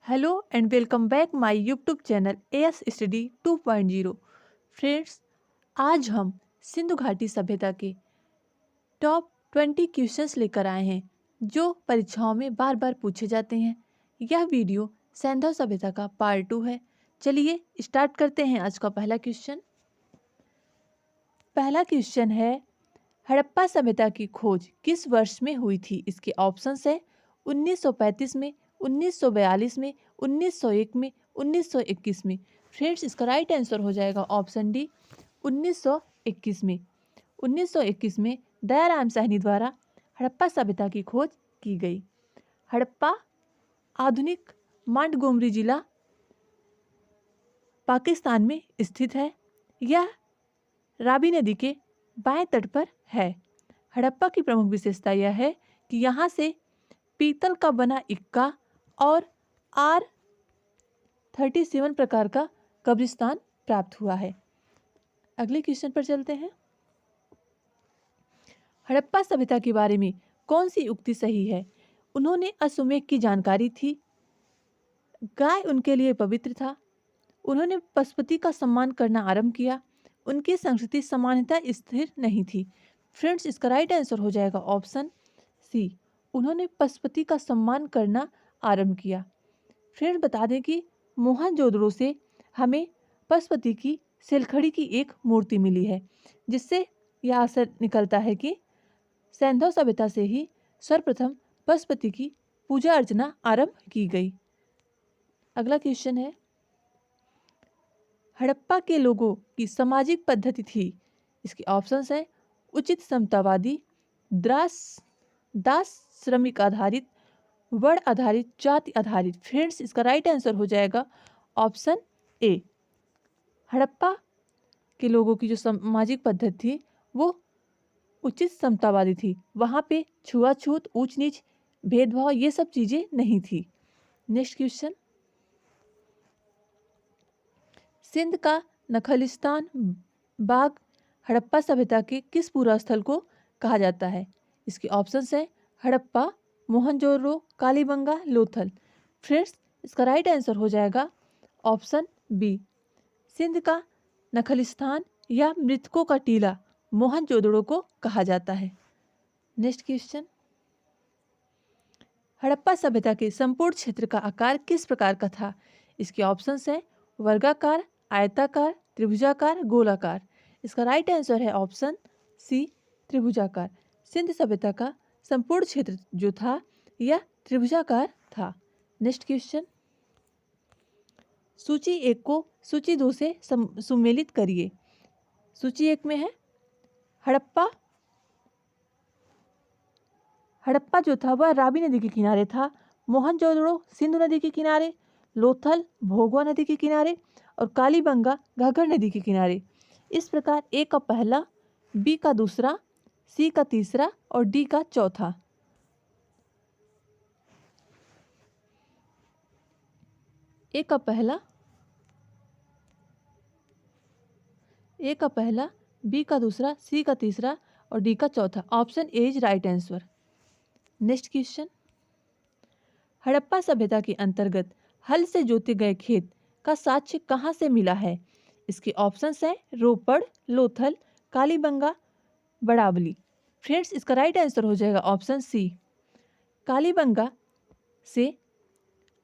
Hello and welcome back my YouTube channel as study 2.0। Friends, आज हम सिंधु घाटी सभ्यता के टॉप 20 क्वेश्चंस लेकर आए हैं जो परीक्षाओं में बार बार पूछे जाते हैं। यह वीडियो सिंधु सभ्यता का पार्ट 2 है। चलिए स्टार्ट करते हैं आज का पहला क्वेश्चन। पहला क्वेश्चन है, हड़प्पा सभ्यता की खोज किस वर्ष में हुई थी? इसके ऑप्शंस है 1935 में, 1942 में, 1901 में, 1921 में। फ्रेंड्स, इसका राइट आंसर हो जाएगा ऑप्शन डी 1921 में। 1921 में दयाराम साहनी द्वारा हड़प्पा सभ्यता की खोज की गई। हड़प्पा आधुनिक मांटगोमरी जिला पाकिस्तान में स्थित है। यह रावी नदी के बाएं तट पर है। हड़प्पा की प्रमुख विशेषता यह है कि यहाँ से पीतल का बना इक्का और R37 प्रकार का कब्रिस्तान प्राप्त हुआ है। अगले क्वेश्चन पर चलते हैं। हड़प्पा सभ्यता के बारे में कौन सी उक्ति सही है? उन्होंने अश्वमेध की जानकारी थी, गाय उनके लिए पवित्र था, उन्होंने पशुपति का सम्मान करना आरंभ किया, उनकी संस्कृति समानता स्थिर नहीं थी। फ्रेंड्स, इसका राइट आंसर हो जाएगा ऑप्शन सी, उन्होंने पशुपति का सम्मान करना आरंभ किया। फ्रेंड्स, बता दें कि मोहनजोदड़ो से हमें पशुपति की सिलखड़ी की एक मूर्ति मिली है, जिससे यह असर निकलता है कि सिंधु सभ्यता से ही सर्वप्रथम पशुपति की पूजा अर्चना आरंभ की गई। अगला क्वेश्चन है, हड़प्पा के लोगों की सामाजिक पद्धति थी? इसके ऑप्शंस है उचित समतावादी, दास श्रमिक आधारित, वर्ण आधारित, जाति आधारित। फ्रेंड्स, इसका राइट आंसर हो जाएगा ऑप्शन ए। हड़प्पा के लोगों की जो सामाजिक पद्धति थी वो उचित समतावादी थी। वहाँ पे छुआछूत, ऊंच नीच, भेदभाव ये सब चीजें नहीं थी। नेक्स्ट क्वेश्चन, सिंध का नखलिस्तान बाग हड़प्पा सभ्यता के किस पूरा स्थल को कहा जाता है? इसके ऑप्शंस है हड़प्पा, मोहनजोदड़ो, कालीबंगा, लोथल। फ्रेंड्स, इसका राइट आंसर हो जाएगा ऑप्शन बी, सिंध का नखलिस्तान या मृतकों का टीला मोहनजोदड़ो को कहा जाता है। नेक्स्ट क्वेश्चन, हड़प्पा सभ्यता के संपूर्ण क्षेत्र का आकार किस प्रकार का था? इसके ऑप्शंस है वर्गाकार, आयताकार, त्रिभुजाकार, गोलाकार। इसका राइट आंसर है ऑप्शन सी, त्रिभुजाकार। सिंध सभ्यता का संपूर्ण क्षेत्र जो था यह त्रिभुजाकार था। नेक्स्ट क्वेश्चन, सूची 1 को सूची 2 से सुमेलित करिए। सूची 1 में है हड़प्पा जो था वह रावी नदी के किनारे था, मोहनजोदड़ो सिंधु नदी के किनारे, लोथल भोगवा नदी के किनारे और कालीबंगा घाघर नदी के किनारे। इस प्रकार ए का पहला, बी का दूसरा, सी का तीसरा और डी का चौथा। ए का पहला, बी का दूसरा, सी का तीसरा और डी का चौथा। Option A is right answer. Next question, Harappa सभ्यता के अंतर्गत हल से जोते गए खेत का साक्ष्य कहाँ से मिला है? इसके ऑप्शंस हैं रोपड़, लोथल, कालीबंगा, बड़ावली। फ्रेंड्स, इसका राइट आंसर हो जाएगा ऑप्शन सी, कालीबंगा से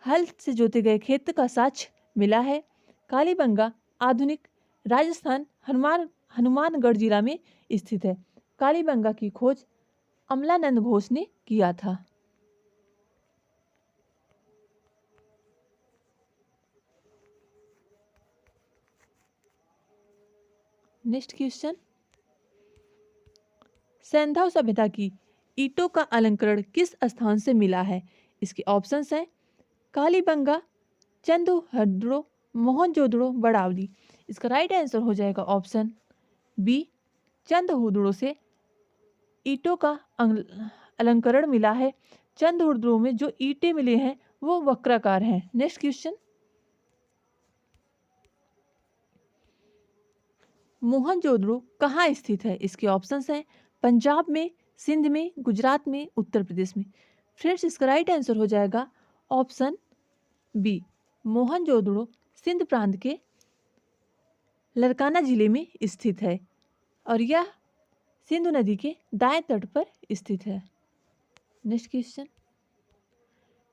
हल से जोते गए खेत का साक्ष्य मिला है। कालीबंगा आधुनिक राजस्थान हनुमानगढ़ जिला में स्थित है। कालीबंगा की खोज अमलानंद घोष ने किया था। नेक्स्ट क्वेश्चन, सिंधु सभ्यता की ईंटों का अलंकरण किस स्थान से मिला है? इसके ऑप्शंस हैं कालीबंगा, चंदहुद्रो, मोहनजोदड़ो, बड़ावली। इसका राइट आंसर हो जाएगा ऑप्शन बी, चंदहुद्रो से ईंटों का अलंकरण मिला है। चंदहुद्रो में जो ईंटें मिले हैं वो वक्राकार हैं। नेक्स्ट क्वेश्चन, मोहनजोदड़ो कहाँ स्थित है? इसके ऑप्शंस हैं पंजाब में, सिंध में, गुजरात में, उत्तर प्रदेश में। फ्रेंड्स, इसका राइट आंसर हो जाएगा ऑप्शन बी मोहनजोदड़ो सिंध प्रांत के लरकाना जिले में स्थित है और यह सिंधु नदी के दाएं तट पर स्थित है। नेक्स्ट क्वेश्चन,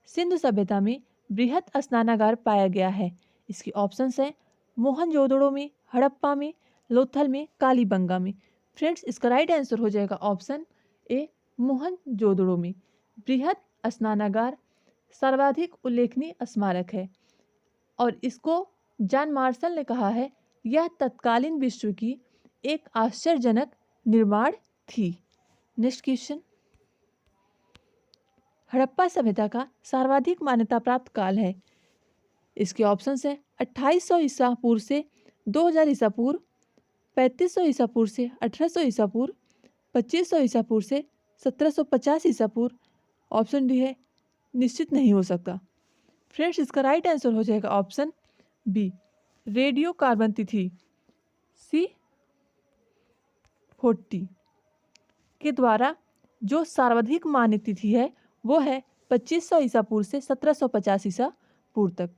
सिंधु सभ्यता में बृहत स्नानागार पाया गया है। इसकी ऑप्शंस है मोहनजोदड़ो में, हड़प्पा में, लोथल में, कालीबंगा में। फ्रेंड्स, इसका राइट आंसर हो जाएगा ऑप्शन ए मोहनजोदड़ो में। बृहत स्नानागार सर्वाधिक उल्लेखनीय स्मारक है और इसको जॉन मार्शल ने कहा है यह तत्कालीन विश्व की एक आश्चर्यजनक निर्माण थी। नेक्स्ट क्वेश्चन, हड़प्पा सभ्यता का सर्वाधिक मान्यता प्राप्त काल है। इसके ऑप्शंस है 2800 ईसा पूर्व से 2000 ईसा पूर्व, 3500 ईसा पूर्व से 1800 ईसा पूर्व, 2500 ईसा पूर्व से 1750 ईसा पूर्व। ऑप्शन डी है निश्चित नहीं हो सकता। फ्रेंड्स, इसका राइट आंसर हो जाएगा ऑप्शन बी रेडियो कार्बन तिथि C40 के द्वारा जो सर्वाधिक मान्य तिथि है वो है 2500 ईसा पूर्व से 1750 ईसा पूर्व तक।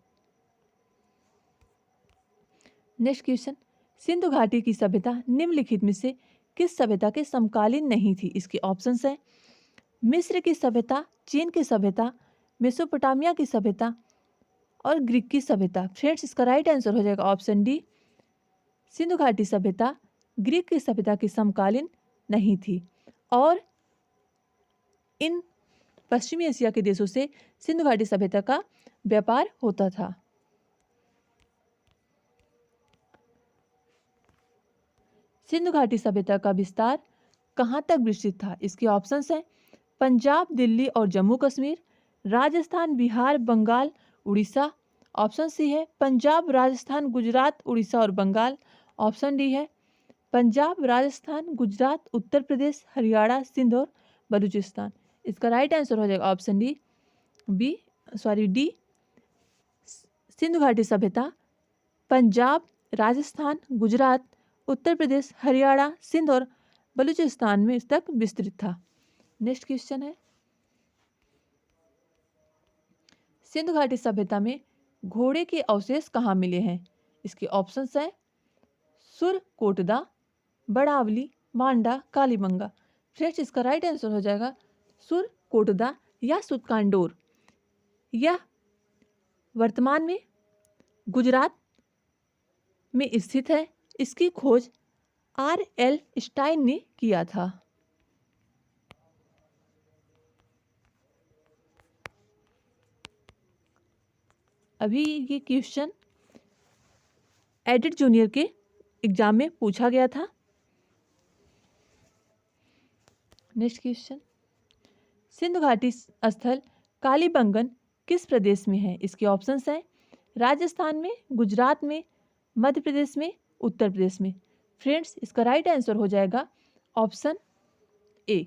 नेक्स्ट क्वेश्चन, सिंधु घाटी की सभ्यता निम्नलिखित में से किस सभ्यता के समकालीन नहीं थी? इसके ऑप्शंस है मिस्र की सभ्यता, चीन की सभ्यता, मेसोपोटामिया की सभ्यता और ग्रीक की सभ्यता। फ्रेंड्स, इसका राइट आंसर हो जाएगा ऑप्शन डी सिंधु घाटी सभ्यता ग्रीक की सभ्यता की समकालीन नहीं थी और इन पश्चिमी एशिया के देशों से सिंधु घाटी सभ्यता का व्यापार होता था। सिंधु घाटी सभ्यता का विस्तार कहाँ तक विस्तृत था? इसके ऑप्शंस हैं पंजाब, दिल्ली और जम्मू कश्मीर, राजस्थान, बिहार, बंगाल, उड़ीसा। ऑप्शन सी है पंजाब, राजस्थान, गुजरात, उड़ीसा और बंगाल। ऑप्शन डी है पंजाब, राजस्थान, गुजरात, उत्तर प्रदेश, हरियाणा, सिंध और बलूचिस्तान। इसका राइट आंसर हो जाएगा ऑप्शन डी डी सिंधु घाटी सभ्यता पंजाब, राजस्थान, गुजरात, उत्तर प्रदेश, हरियाणा, सिंध और बलूचिस्तान में इस तक विस्तृत था। नेक्स्ट क्वेश्चन है सिंधु घाटी सभ्यता में घोड़े के अवशेष कहाँ मिले हैं? इसके ऑप्शंस हैं सुरकोटदा, बड़ावली, मांडा, कालीबंगा। फ्रेंड्स, इसका राइट आंसर हो जाएगा सुरकोटदा या सुतकांडोर। यह वर्तमान में गुजरात में स्थित है। इसकी खोज R.L. स्टाइन ने किया था। अभी ये क्वेश्चन एडिट जूनियर के एग्जाम में पूछा गया था। नेक्स्ट क्वेश्चन, सिंधु घाटी स्थल कालीबंगन किस प्रदेश में है? इसके ऑप्शंस हैं राजस्थान में, गुजरात में, मध्य प्रदेश में, उत्तर प्रदेश में। फ्रेंड्स, इसका राइट आंसर हो जाएगा ऑप्शन ए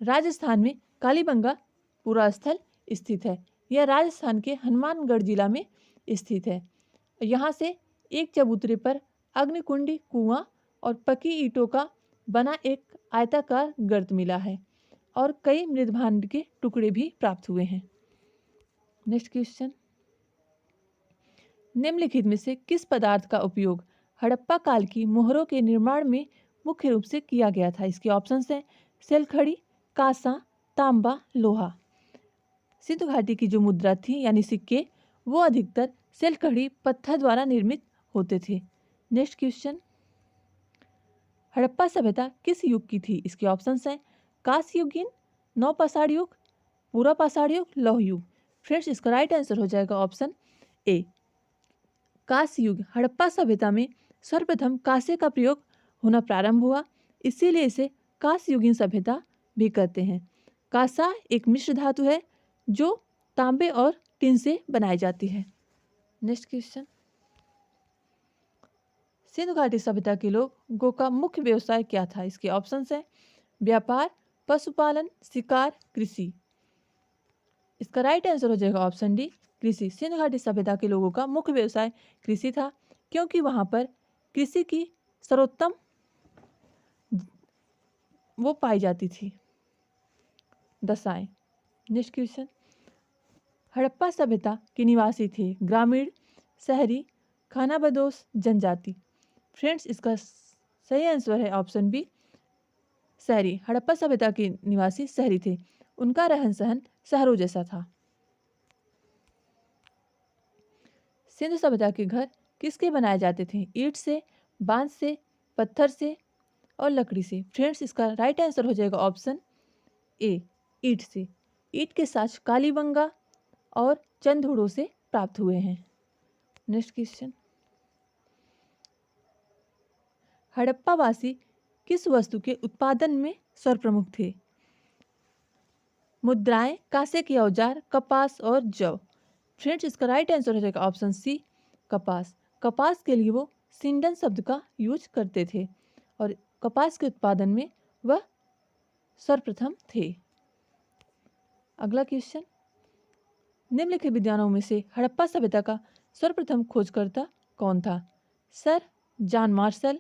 राजस्थान में कालीबंगा पूरा स्थल स्थित है। यह राजस्थान के हनुमानगढ़ जिला में स्थित है। यहाँ से एक चबूतरे पर अग्निकुंडी, कुआं और पकी ईंटों का बना एक आयताकार गर्त मिला है और कई मृदभांड के टुकड़े भी प्राप्त हुए हैं। नेक्स्ट क्वेश्चन, निम्नलिखित में से किस पदार्थ का उपयोग हड़प्पा काल की मोहरों के निर्माण में मुख्य रूप से किया गया था? इसके ऑप्शंस हैं सेलखड़ी, कांसा, तांबा, लोहा। सिंधु घाटी की जो मुद्रा थी यानी सिक्के वो अधिकतर सेलखड़ी पत्थर द्वारा निर्मित होते थे। नेक्स्ट क्वेश्चन, हड़प्पा सभ्यता किस युग की थी? इसके ऑप्शंस हैं कांस्य युगीन, नवपाषाण युग, पूरा पाषाण युग, लौह युग। फ्रेंड्स, इसका राइट आंसर हो जाएगा ऑप्शन ए कांस्य युग। हड़प्पा सभ्यता में सर्वप्रथम कांसे का प्रयोग होना प्रारंभ हुआ, इसीलिए इसे कांस्य युगीन सभ्यता भी कहते हैं। कांसा एक मिश्र धातु है जो तांबे और टिन से बनाई जाती है। नेक्स्ट क्वेश्चन, सिंधु घाटी सभ्यता के लोगों का मुख्य व्यवसाय क्या था? इसके ऑप्शंस हैं व्यापार, पशुपालन, शिकार, कृषि। इसका राइट आंसर हो जाएगा ऑप्शन डी कृषि। सिंधु घाटी सभ्यता के लोगों का मुख्य व्यवसाय कृषि था क्योंकि वहां पर कृषि की सर्वोत्तम वो पाई जाती थी दशाएं। नेक्स्ट क्वेश्चन, हड़प्पा सभ्यता के निवासी थे ग्रामीण, शहरी, खानाबदोश, जनजाति। फ्रेंड्स, इसका सही आंसर है ऑप्शन बी, शहरी। हड़प्पा सभ्यता के निवासी शहरी थे। उनका रहन सहन शहरों जैसा था। सिंधु सभ्यता के घर किसके बनाए जाते थे? ईंट से, बांस से, पत्थर से और लकड़ी से। फ्रेंड्स, इसका राइट आंसर हो जाएगा ऑप्शन ए, ईंट से। ईंट के साथ कालीबंगा और चंदहुड़ों से प्राप्त हुए हैं। नेक्स्ट क्वेश्चन, हड़प्पावासी किस वस्तु के उत्पादन में सर्वप्रमुख थे? मुद्राएं, कांसे के औजार, कपास और जौ। फ्रेंड्स, इसका राइट आंसर हो जाएगा ऑप्शन सी, कपास। कपास के लिए वो सिंडन शब्द का यूज करते थे और कपास के उत्पादन में वह सर्वप्रथम थे। अगला क्वेश्चन, निम्नलिखित विद्वानों में से हड़प्पा सभ्यता का सर्वप्रथम खोजकर्ता कौन था? Sir John Marshall,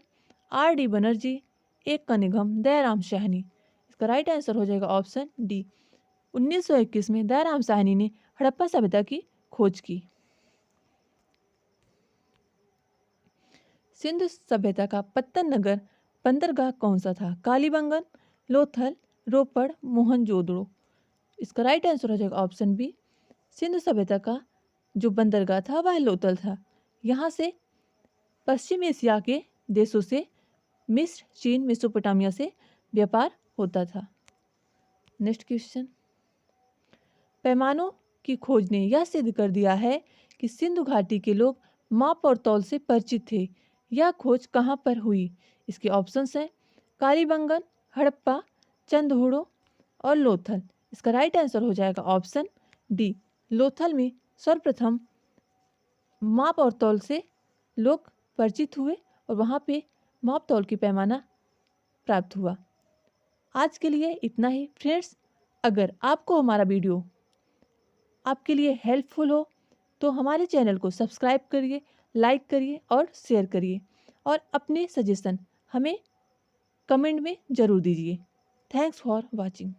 R D. Banerjee, A. Cunningham, Dayaram Sahni. इसका राइट आंसर हो जाएगा ऑप्शन डी, 1921 में दयाराम साहनी ने हड़प्पा सभ्यता की खोज की। सिंधु सभ्यता का पत्तन नगर बंदरगाह कौन सा था? कालीबंगन, लोथल, रोपड़, मोहनजोदड़ो। इसका राइट आंसर हो जाएगा ऑप्शन बी, सिंधु सभ्यता का जो बंदरगाह था वह लोथल था। यहाँ से पश्चिम एशिया के देशों से मिस्र, चीन, मेसोपोटामिया से व्यापार होता था। नेक्स्ट क्वेश्चन, पैमानों की खोज ने यह सिद्ध कर दिया है कि सिंधु घाटी के लोग माप और तौल से परिचित थे। यह खोज कहाँ पर हुई? इसके ऑप्शंस हैं कालीबंगन, हड़प्पा, चंदहुड़ो और लोथल। इसका राइट आंसर हो जाएगा ऑप्शन डी, लोथल में सर्वप्रथम माप और तौल से लोग परिचित हुए और वहाँ पे माप तौल की पैमाना प्राप्त हुआ। आज के लिए इतना ही। फ्रेंड्स, अगर आपको हमारा वीडियो आपके लिए हेल्पफुल हो तो हमारे चैनल को सब्सक्राइब करिए, लाइक करिए और शेयर करिए और अपने सजेशन हमें कमेंट में ज़रूर दीजिए। Thanks for watching.